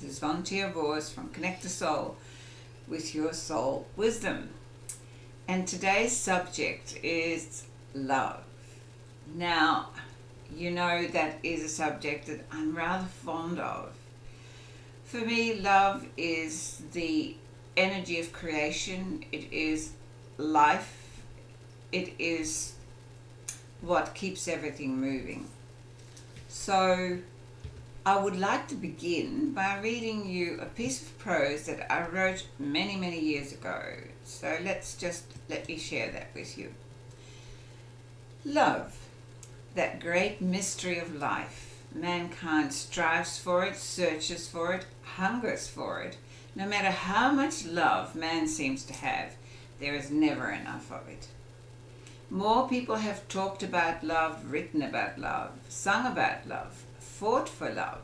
is Yvonne Teoh Bource from Connect the Soul with your soul wisdom. And today's subject is love. Now, you know that is a subject that I'm rather fond of. For me, love is the energy of creation. It is life. It is what keeps everything moving. So I would like to begin by reading you a piece of prose that I wrote many years ago. So let me share that with you. Love, that great mystery of life. Mankind strives for it, searches for it, hungers for it. No matter how much love man seems to have, there is never enough of it. More people have talked about love, written about love, sung about love, fought for love,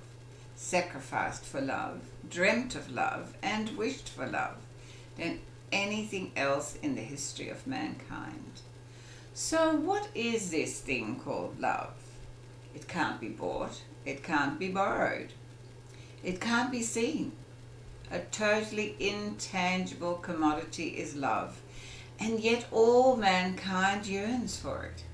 sacrificed for love, dreamt of love, and wished for love than anything else in the history of mankind. So what is this thing called love? It can't be bought, it can't be borrowed, it can't be seen. A totally intangible commodity is love, and yet all mankind yearns for it.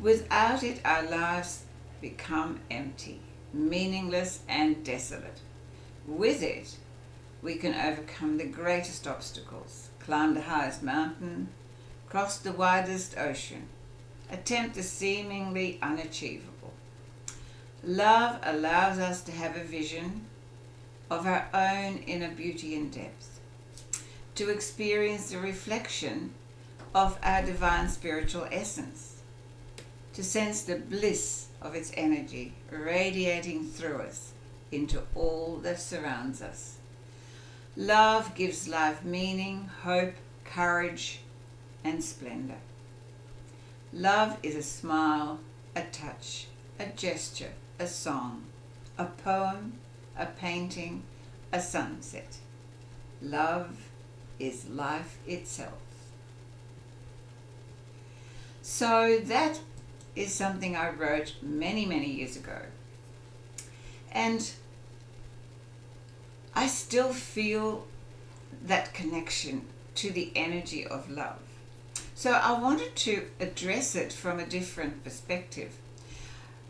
Without it, our lives become empty, meaningless, and desolate. With it, we can overcome the greatest obstacles, climb the highest mountain, cross the widest ocean, attempt the seemingly unachievable. Love allows us to have a vision of our own inner beauty and depth, to experience the reflection of our divine spiritual essence, to sense the bliss of its energy radiating through us into all that surrounds us. Love gives life meaning, hope, courage, and splendor. Love is a smile, a touch, a gesture, a song, a poem, a painting, a sunset. Love is life itself. So that is something I wrote many years ago. And I still feel that connection to the energy of love. So I wanted to address it from a different perspective.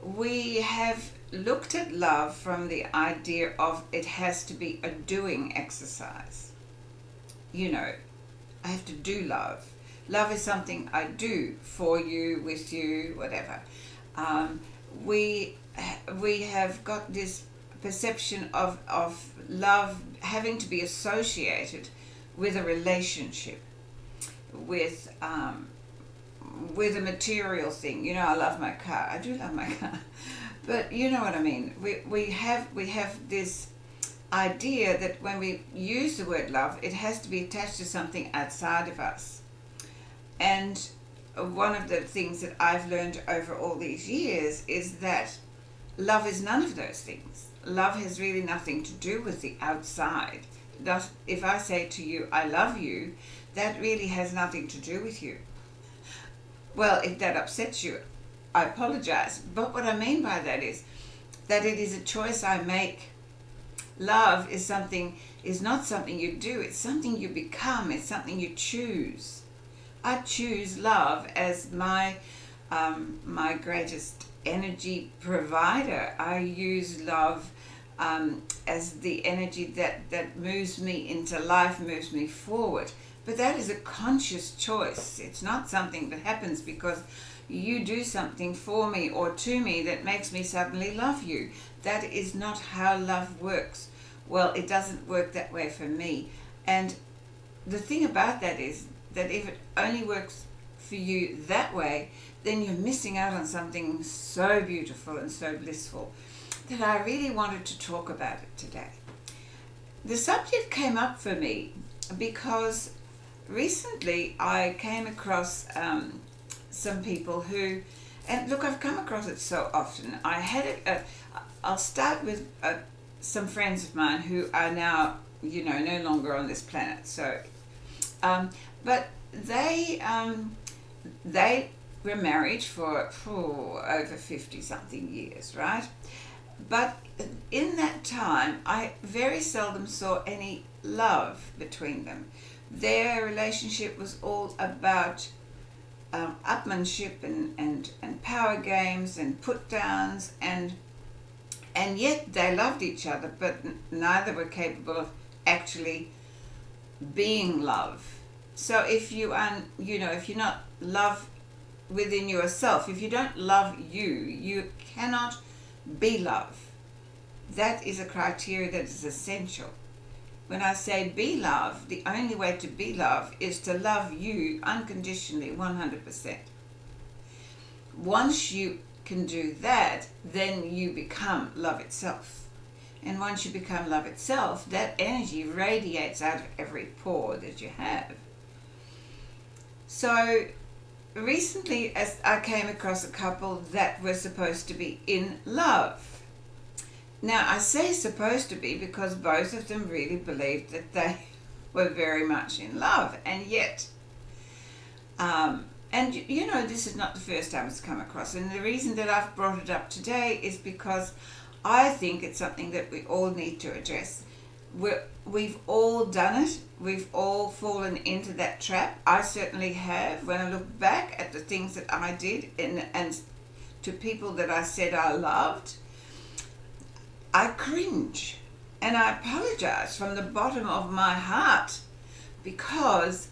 We have looked at love from the idea of it has to be a doing exercise. You know, I have to do love. Love is something I do for you, with you, whatever. We have got this perception of love having to be associated with a relationship, with a material thing. You know, I love my car. I do love my car, but you know what I mean. We have this idea that when we use the word love, it has to be attached to something outside of us. And one of the things that I've learned over all these years is that love is none of those things. Love has really nothing to do with the outside. If I say to you, I love you, that really has nothing to do with you. Well, if that upsets you, I apologize. But what I mean by that is that it is a choice I make. Love is not something you do, it's something you become, it's something you choose. I choose love as my greatest energy provider. I use love as the energy that moves me into life, moves me forward. But that is a conscious choice. It's not something that happens because you do something for me or to me that makes me suddenly love you. That is not how love works. Well, it doesn't work that way for me. And the thing about that is that if it only works for you that way, then you're missing out on something so beautiful and so blissful that I really wanted to talk about it today. The subject came up for me because recently I came across some people who, and look, I've come across it so often. I'll start with some friends of mine who are now, no longer on this planet. So, but they were married for over 50 something years, right? But in that time, I very seldom saw any love between them. Their relationship was all about upmanship and power games and put downs, and yet they loved each other, but neither were capable of actually being love. So if you are, if you're not love within yourself, if you don't love you, you cannot be love. That is a criteria that is essential. When I say be love, the only way to be love is to love you unconditionally, 100%. Once you can do that, then you become love itself. And once you become love itself, that energy radiates out of every pore that you have. So recently, as I came across a couple that were supposed to be in love. Now, I say supposed to be because both of them really believed that they were very much in love. And yet, this is not the first time it's come across. And the reason that I've brought it up today is because I think it's something that we all need to address. We've all done it. We've all fallen into that trap. I certainly have. When I look back at the things that I did and to people that I said I loved, I cringe and I apologize from the bottom of my heart, because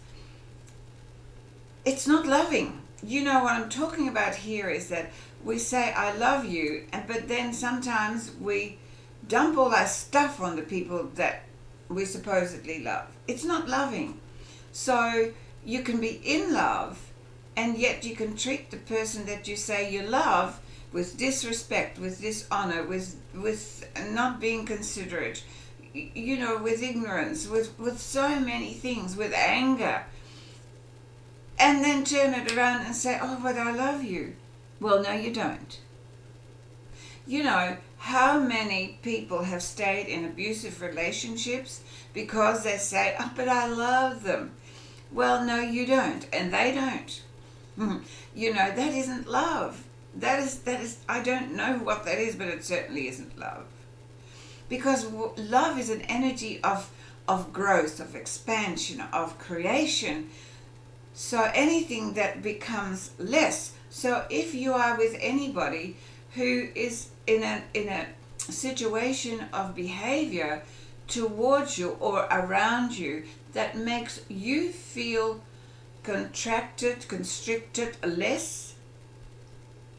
it's not loving. What I'm talking about here is that we say I love you, but then sometimes we dump all our stuff on the people that we supposedly love. It's not loving. So you can be in love, and yet you can treat the person that you say you love with disrespect, with dishonor, with not being considerate, with ignorance, with so many things, with anger, and then turn it around and say, oh, but I love you. Well, no, you don't. How many people have stayed in abusive relationships because they say, oh, but I love them. Well, no, you don't, and they don't. That isn't love. That is, I don't know what that is, but it certainly isn't love. Because love is an energy of growth, of expansion, of creation. So anything that becomes less. So if you are with anybody who is in a situation of behavior towards you or around you that makes you feel contracted, constricted, less,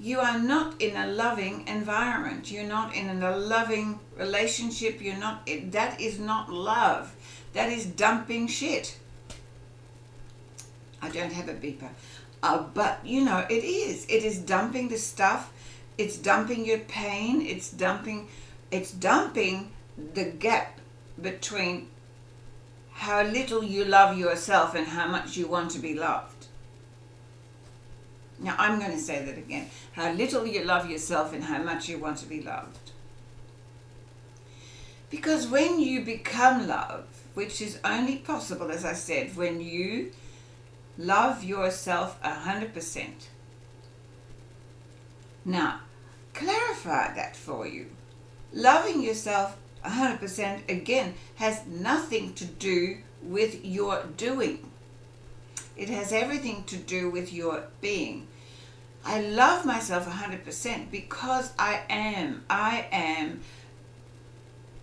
you are not in a loving environment. You're not in a loving relationship. That is not love. That is dumping shit. I don't have a beeper. But it is. It is dumping the stuff. It's dumping your pain. It's dumping the gap between how little you love yourself and how much you want to be loved. Now, I'm going to say that again. How little you love yourself and how much you want to be loved. Because when you become love, which is only possible, as I said, when you love yourself 100%. Now, clarify that for you. Loving yourself 100%, again, has nothing to do with your doing. It has everything to do with your being. I love myself 100% because I am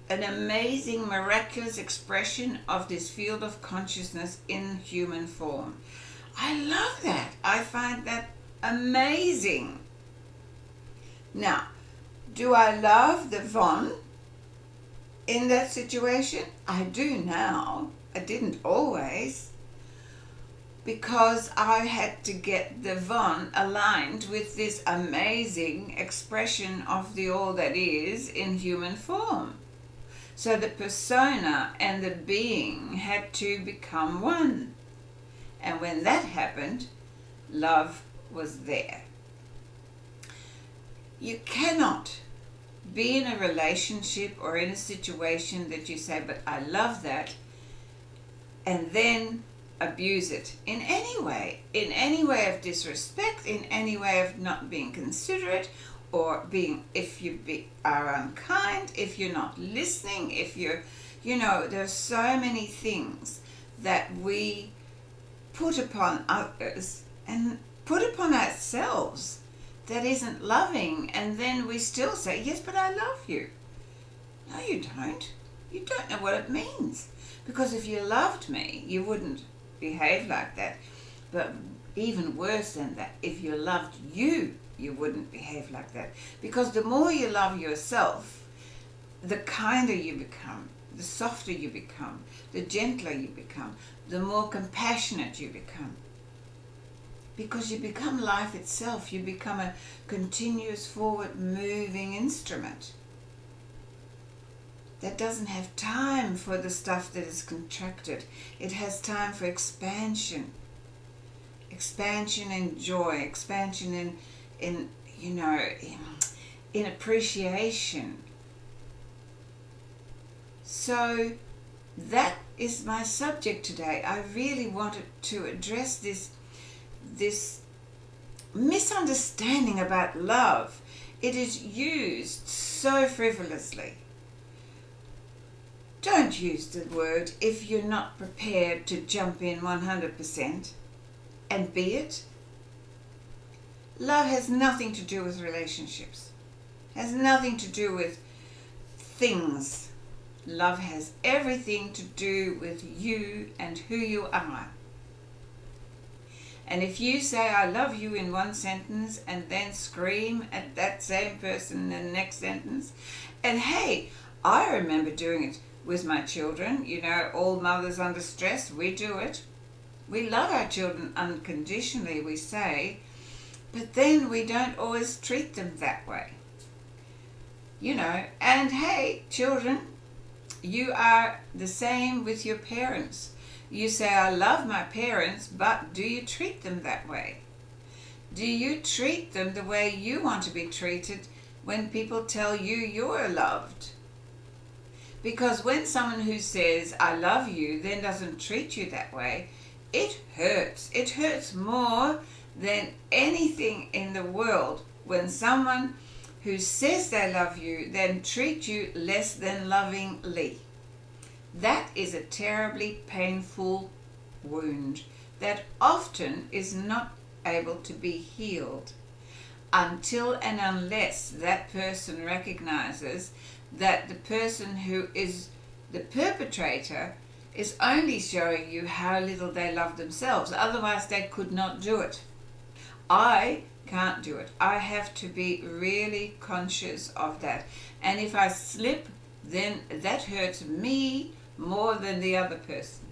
an amazing, miraculous expression of this field of consciousness in human form. I love that. I find that amazing. Now, do I love the Yvonne in that situation? I do now. I didn't always, because I had to get the Yvonne aligned with this amazing expression of the all that is in human form. So the persona and the being had to become one. And when that happened, love was there. You cannot be in a relationship or in a situation that you say, but I love that, and then abuse it in any way of disrespect, in any way of not being considerate, or if you are unkind, if you're not listening, if you're, there's so many things that we put upon others and put upon ourselves that isn't loving, and then we still say, yes, but I love you. No, you don't. You don't know what it means. Because if you loved me, you wouldn't behave like that. But even worse than that, if you loved you, you wouldn't behave like that. Because the more you love yourself, the kinder you become, the softer you become, the gentler you become, the more compassionate you become. Because you become life itself. You become a continuous forward moving instrument that doesn't have time for the stuff that is contracted. It has time for expansion. Expansion in joy, expansion in appreciation. So that is my subject today. I really wanted to address this misunderstanding about love. It is used so frivolously. Don't use the word if you're not prepared to jump in 100% and be it. Love has nothing to do with relationships. Has nothing to do with things. Love has everything to do with you and who you are. And if you say I love you in one sentence and then scream at that same person in the next sentence, and hey, I remember doing it with my children. All mothers under stress, we do it. We love our children unconditionally, we say, but then we don't always treat them that way. And hey, children, you are the same with your parents. You say, I love my parents, but do you treat them that way? Do you treat them the way you want to be treated when people tell you you're loved? Because when someone who says, I love you, then doesn't treat you that way, it hurts. It hurts more than anything in the world when someone who says they love you then treat you less than lovingly. That is a terribly painful wound that often is not able to be healed until and unless that person recognizes that the person who is the perpetrator is only showing you how little they love themselves. Otherwise, they could not do it. I can't do it. I have to be really conscious of that. And if I slip, then that hurts me more than the other person.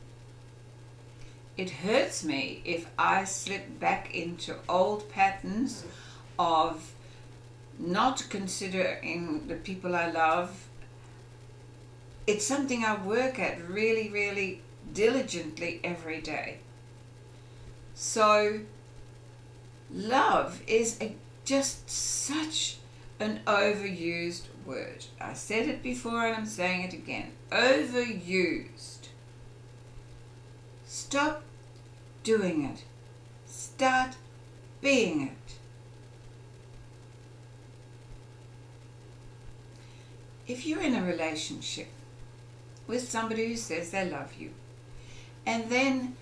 It hurts me if I slip back into old patterns of not considering the people I love. It's something I work at really, really diligently every day. So love is just such an overused word. I said it before and I'm saying it again. Overused. Stop doing it. Start being it. If you're in a relationship with somebody who says they love you, and then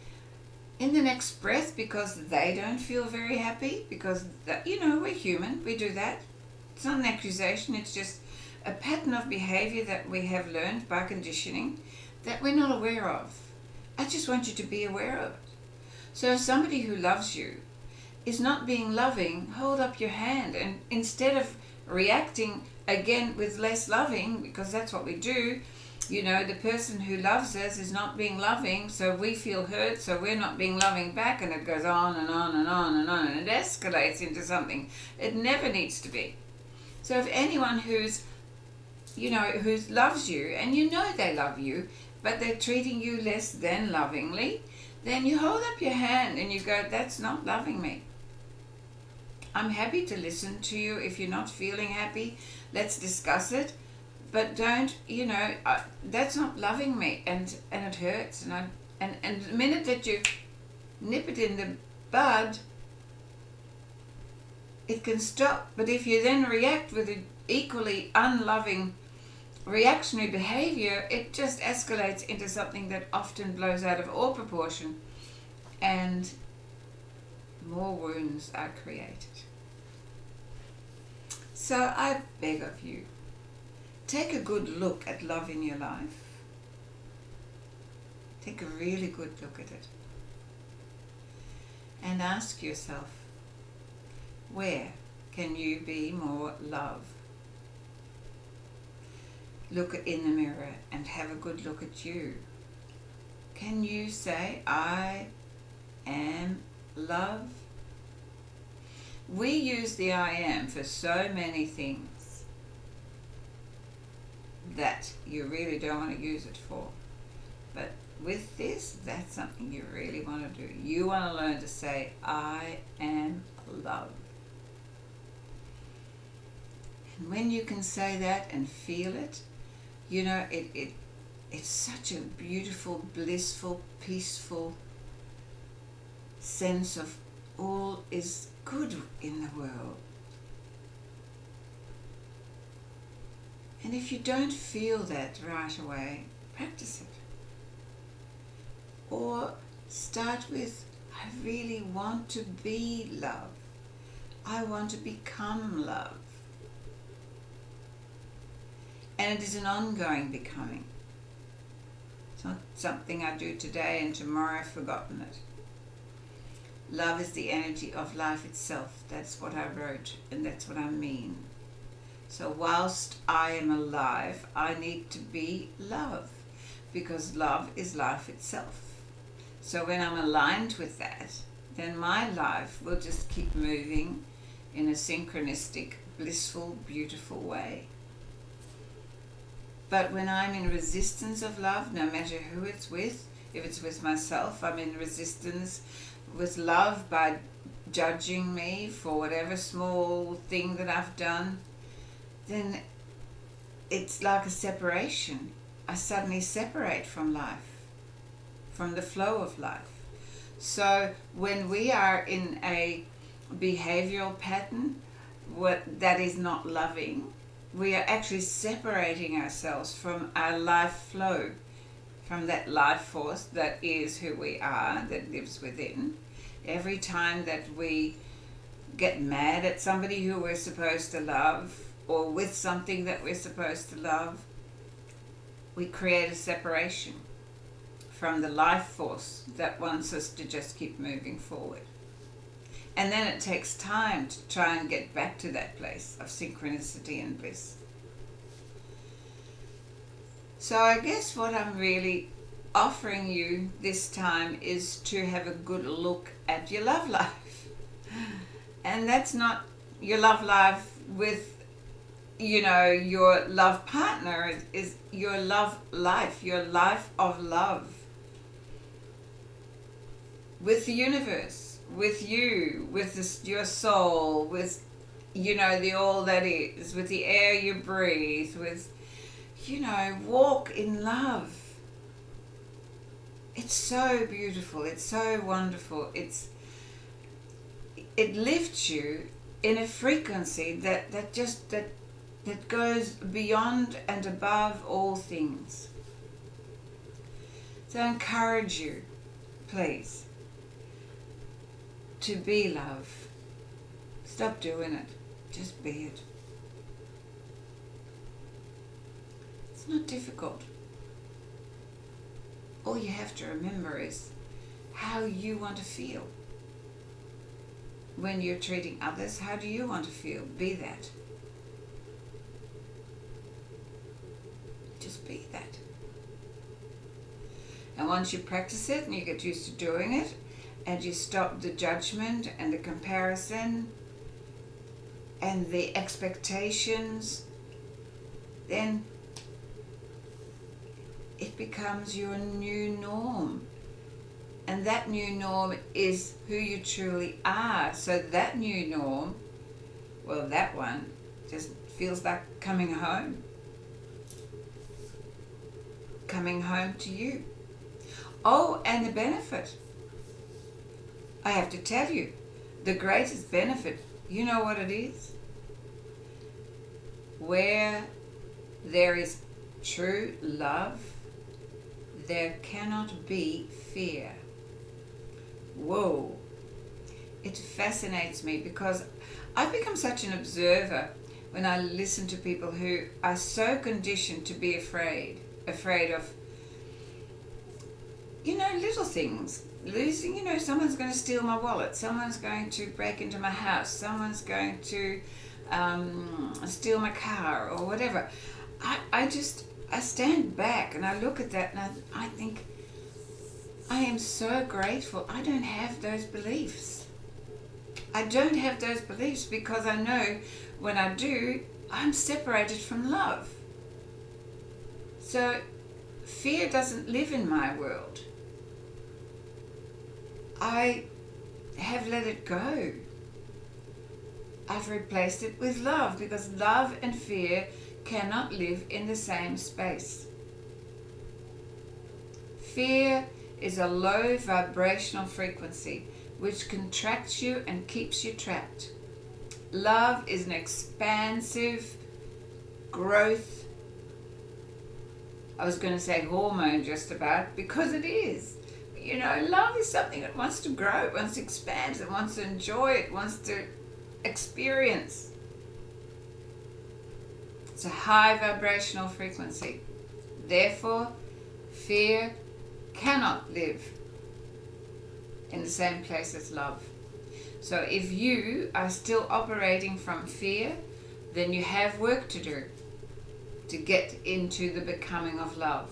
in the next breath, because they don't feel very happy, because we're human, we do that. It's not an accusation, it's just a pattern of behavior that we have learned by conditioning that we're not aware of. I just want you to be aware of it. So if somebody who loves you is not being loving, hold up your hand, and instead of reacting again with less loving, because that's what we do, the person who loves us is not being loving, so we feel hurt, so we're not being loving back, and it goes on and on and on and on, and it escalates into something it never needs to be. So if anyone who loves you, and they love you, but they're treating you less than lovingly, then you hold up your hand and you go, that's not loving me. I'm happy to listen to you. If you're not feeling happy, let's discuss it. But don't, that's not loving me, and it hurts. And the minute that you nip it in the bud, it can stop. But if you then react with an equally unloving reactionary behavior, it just escalates into something that often blows out of all proportion, and more wounds are created. So I beg of you, take a good look at love in your life. Take a really good look at it. And ask yourself, where can you be more love? Look in the mirror and have a good look at you. Can you say, I am love? We use the I am for so many things that you really don't want to use it for. But with this, that's something you really want to do. You want to learn to say, I am love. And when you can say that and feel it, you know, it's such a beautiful, blissful, peaceful sense of all is good in the world. And if you don't feel that right away, practice it. Or start with, I really want to be love. I want to become love. And it is an ongoing becoming. It's not something I do today and tomorrow I've forgotten it. Love is the energy of life itself. That's what I wrote, and that's what I mean. So whilst I am alive, I need to be love, because love is life itself. So when I'm aligned with that, then my life will just keep moving in a synchronistic, blissful, beautiful way. But when I'm in resistance of love, no matter who it's with, if it's with myself, I'm in resistance with love by judging me for whatever small thing that I've done, then it's like a separation. I suddenly separate from life, from the flow of life. So when we are in a behavioral pattern that is not loving, we are actually separating ourselves from our life flow, from that life force that is who we are, that lives within. Every time that we get mad at somebody who we're supposed to love, or with something that we're supposed to love, we create a separation from the life force that wants us to just keep moving forward. And then it takes time to try and get back to that place of synchronicity and bliss. So I guess what I'm really offering you this time is to have a good look at your love life. And that's not your love life with, you know, your love partner. It is your love life, your life of love. With the universe, with you, with this, your soul, with, you know, the all that is, with the air you breathe, with, you know, walk in love. It's so beautiful. It's so wonderful. It lifts you in a frequency that goes beyond and above all things. So I encourage you, please, to be love. Stop doing it. Just be it. It's not difficult. All you have to remember is how you want to feel. When you're treating others, how do you want to feel? Be that. Just be that. And once you practice it and you get used to doing it, and you stop the judgment and the comparison and the expectations, then it becomes your new norm. And that new norm is who you truly are. So that new norm, well, that one just feels like coming home. Coming home to you. Oh, and the benefit. I have to tell you, the greatest benefit You know what it is? Where there is true love, there cannot be fear. Whoa. It fascinates me because I've become such an observer when I listen to people who are so conditioned to be afraid of, little things. Losing, someone's going to steal my wallet, someone's going to break into my house, someone's going to steal my car or whatever. I stand back and I look at that and I think, I am so grateful I don't have those beliefs. I don't have those beliefs because I know when I do, I'm separated from love. So fear doesn't live in my world. I have let it go. I've replaced it with love because love and fear cannot live in the same space. Fear is a low vibrational frequency which contracts you and keeps you trapped. Love is an expansive growth. I was going to say hormone just about, because it is. Love is something that wants to grow, it wants to expand, it wants to enjoy, it wants to experience. It's a high vibrational frequency. Therefore, fear cannot live in the same place as love. So if you are still operating from fear, then you have work to do to get into the becoming of love.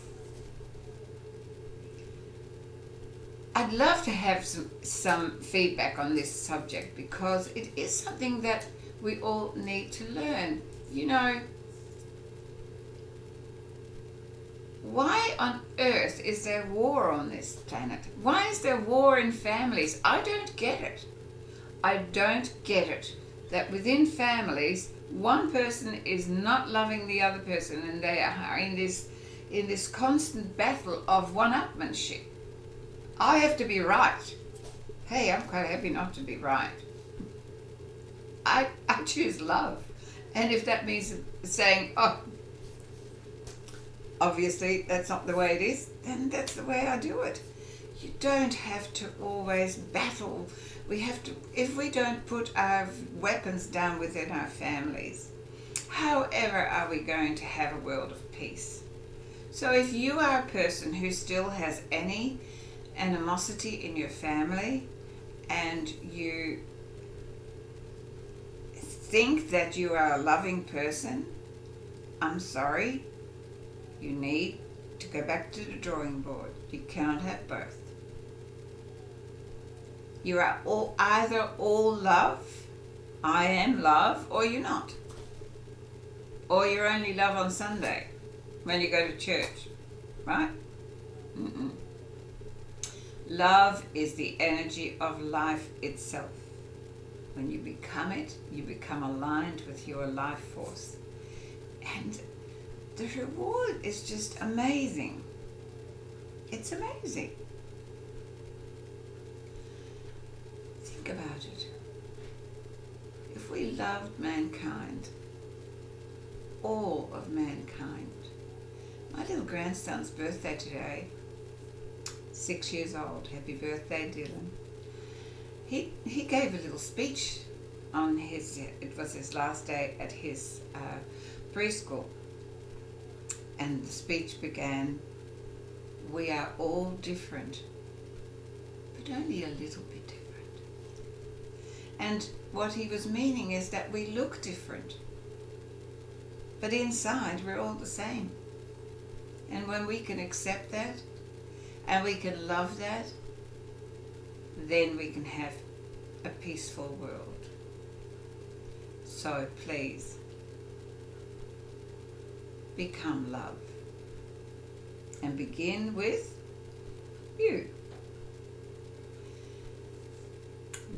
I'd love to have some feedback on this subject because it is something that we all need to learn. Why on earth is there war on this planet? Why is there war in families? I don't get it. I don't get it. That within families, one person is not loving the other person and they are in this constant battle of one-upmanship. I have to be right. Hey, I'm quite happy not to be right. I choose love. And if that means saying, obviously that's not the way it is, then that's the way I do it. You don't have to always battle. If we don't put our weapons down within our families, however are we going to have a world of peace? So if you are a person who still has any animosity in your family and you think that you are a loving person, I'm sorry, you need to go back to the drawing board. You cannot have both. You are either all love, I am love, or you're not. Or you're only love on Sunday when you go to church, right? Mm-mm. Love is the energy of life itself. When you become it, you become aligned with your life force. And the reward is just amazing. It's amazing. Think about it. If we loved mankind, all of mankind. My little grandson's birthday today, 6 years old. Happy birthday, Dylan. He gave a little speech on it was his last day at his preschool. And the speech began, we are all different, but only a little bit different. And what he was meaning is that we look different, but inside we're all the same. And when we can accept that, and we can love that, then we can have a peaceful world. So please, become love. And begin with you.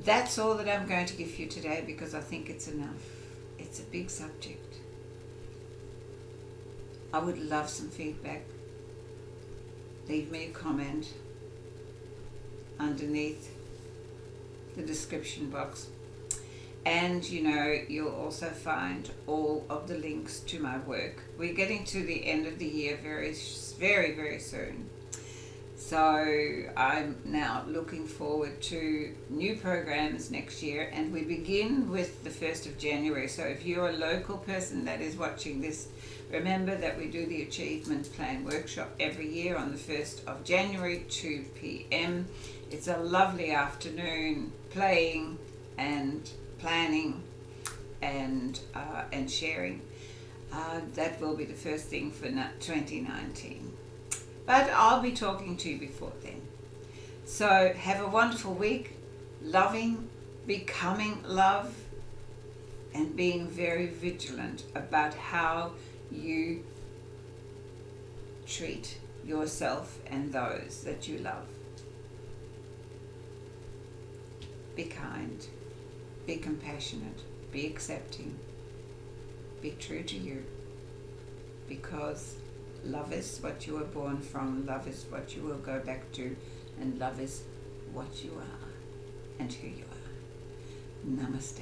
That's all that I'm going to give you today because I think it's enough. It's a big subject. I would love some feedback. Leave me a comment underneath the description box. And you know, you'll also find all of the links to my work. We're getting to the end of the year very, very, very soon. So I'm now looking forward to new programs next year, and we begin with the 1st of January. So if you're a local person that is watching this, remember that we do the Achievement Plan workshop every year on the 1st of January, 2 p.m. It's a lovely afternoon playing and planning and sharing. That will be the first thing for 2019. But I'll be talking to you before then. So have a wonderful week, loving, becoming love, and being very vigilant about how you treat yourself and those that you love. Be kind, be compassionate, be accepting, be true to you, because love is what you were born from, love is what you will go back to, and love is what you are and who you are. Namaste.